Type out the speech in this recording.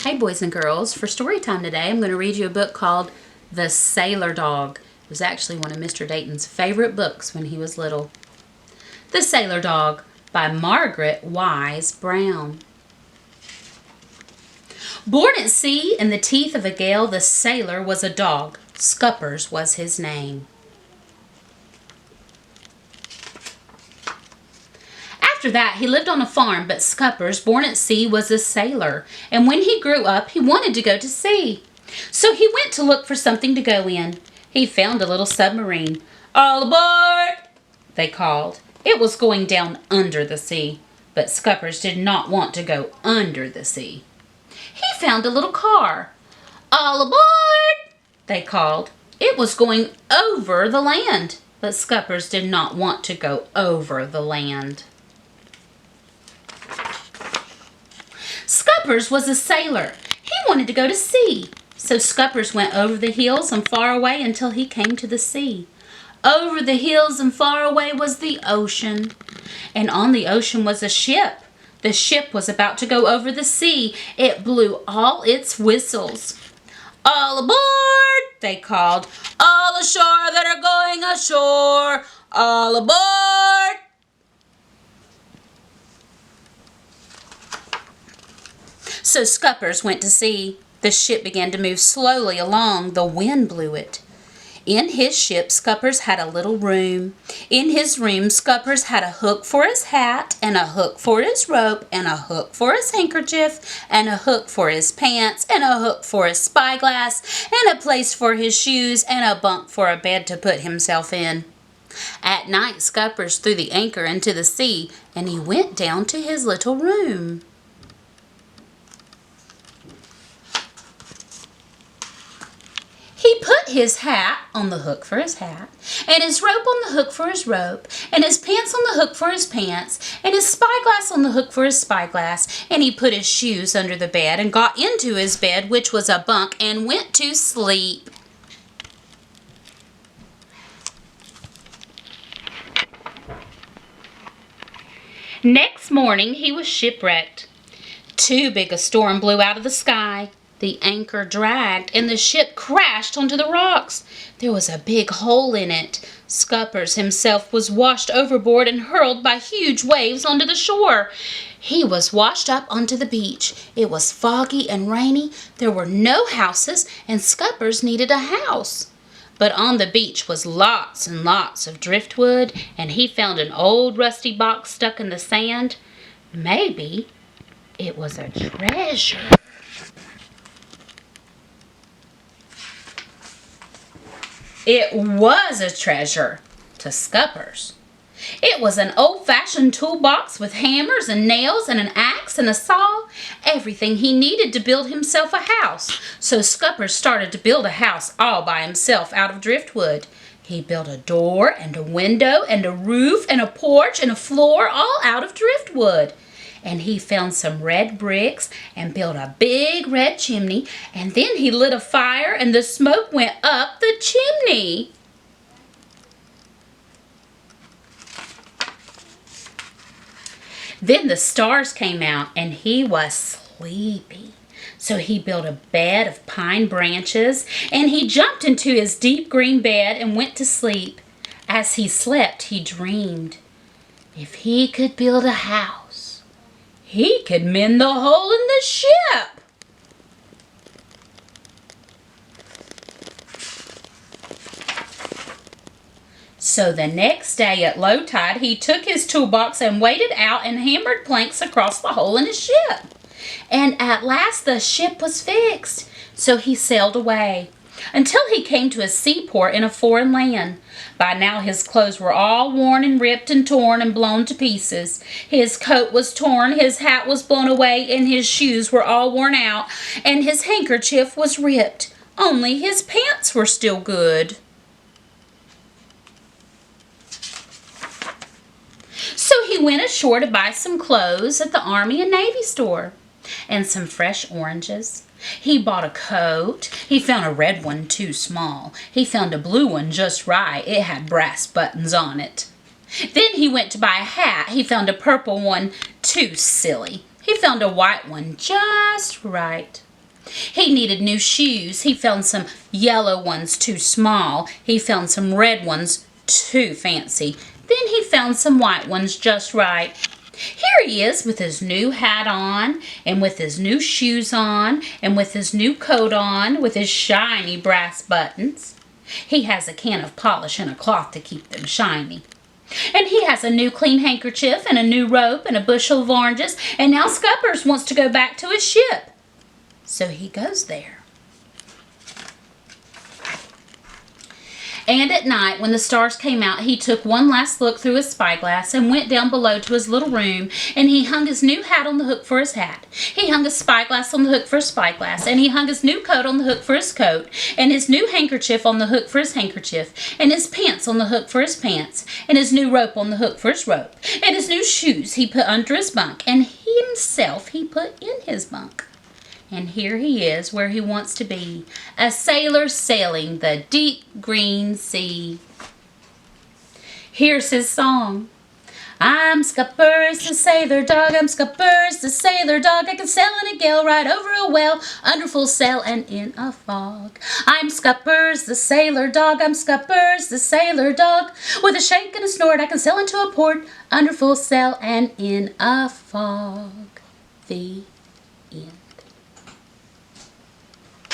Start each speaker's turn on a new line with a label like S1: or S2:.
S1: Hey boys and girls, for story time today I'm going to read you a book called The Sailor Dog. It was actually one of Mr. Dayton's favorite books when he was little. The Sailor Dog by Margaret Wise Brown. Born at sea in the teeth of a gale, the sailor was a dog. Scuppers was his name. After that, he lived on a farm, but Scuppers, born at sea, was a sailor, and when he grew up, he wanted to go to sea. So he went to look for something to go in. He found a little submarine. "All aboard!" they called. It was going down under the sea, but Scuppers did not want to go under the sea. He found a little car. "All aboard!" they called. It was going over the land, but Scuppers did not want to go over the land. Scuppers was a sailor. He wanted to go to sea. So Scuppers went over the hills and far away until he came to the sea. Over the hills and far away was the ocean. And on the ocean was a ship. The ship was about to go over the sea. It blew all its whistles. "All aboard!" they called. "All ashore that are going ashore! All aboard!" So Scuppers went to sea. The ship began to move slowly along. The wind blew it. In his ship, Scuppers had a little room. In his room, Scuppers had a hook for his hat, and a hook for his rope, and a hook for his handkerchief, and a hook for his pants, and a hook for his spyglass, and a place for his shoes, and a bunk for a bed to put himself in. At night, Scuppers threw the anchor into the sea, and he went down to his little room. He put his hat on the hook for his hat, and his rope on the hook for his rope, and his pants on the hook for his pants, and his spyglass on the hook for his spyglass, and he put his shoes under the bed and got into his bed, which was a bunk, and went to sleep. Next morning, he was shipwrecked. Too big a storm blew out of the sky. The anchor dragged, and the ship crashed onto the rocks. There was a big hole in it. Scuppers himself was washed overboard and hurled by huge waves onto the shore. He was washed up onto the beach. It was foggy and rainy. There were no houses, and Scuppers needed a house. But on the beach was lots and lots of driftwood, and he found an old rusty box stuck in the sand. Maybe it was a treasure. It was a treasure to Scuppers. It was an old-fashioned toolbox with hammers and nails and an axe and a saw, everything he needed to build himself a house. So Scuppers started to build a house all by himself out of driftwood. He built a door and a window and a roof and a porch and a floor all out of driftwood. And he found some red bricks and built a big red chimney, and then he lit a fire and the smoke went up the chimney. Then the stars came out and he was sleepy. So he built a bed of pine branches, and he jumped into his deep green bed and went to sleep. As he slept, he dreamed. If he could build a house, he could mend the hole in the ship. So the next day at low tide, he took his toolbox and waded out and hammered planks across the hole in his ship. And at last the ship was fixed. So he sailed away until he came to a seaport in a foreign land. By now his clothes were all worn and ripped and torn and blown to pieces. His coat was torn, his hat was blown away, and his shoes were all worn out, and his handkerchief was ripped. Only his pants were still good. So he went ashore to buy some clothes at the Army and Navy store and some fresh oranges. He bought a coat. He found a red one too small. He found a blue one just right. It had brass buttons on it. Then he went to buy a hat. He found a purple one too silly. He found a white one just right. He needed new shoes. He found some yellow ones too small. He found some red ones too fancy. Then he found some white ones just right. Here he is with his new hat on, and with his new shoes on, and with his new coat on, with his shiny brass buttons. He has a can of polish and a cloth to keep them shiny. And he has a new clean handkerchief and a new rope and a bushel of oranges, and now Scuppers wants to go back to his ship. So he goes there. And at night, when the stars came out, he took one last look through his spyglass and went down below to his little room, and he hung his new hat on the hook for his hat. He hung his spyglass on the hook for his spyglass, and he hung his new coat on the hook for his coat, and his new handkerchief on the hook for his handkerchief, and his pants on the hook for his pants, and his new rope on the hook for his rope, and his new shoes he put under his bunk, and himself he put in his bunk. And here he is where he wants to be, a sailor sailing the deep green sea. Here's his song. I'm Scuppers the sailor dog, I'm Scuppers the sailor dog. I can sail in a gale, ride over a whale, under full sail and in a fog. I'm Scuppers the sailor dog, I'm Scuppers the sailor dog. With a shake and a snort I can sail into a port, under full sail and in a fog. The end.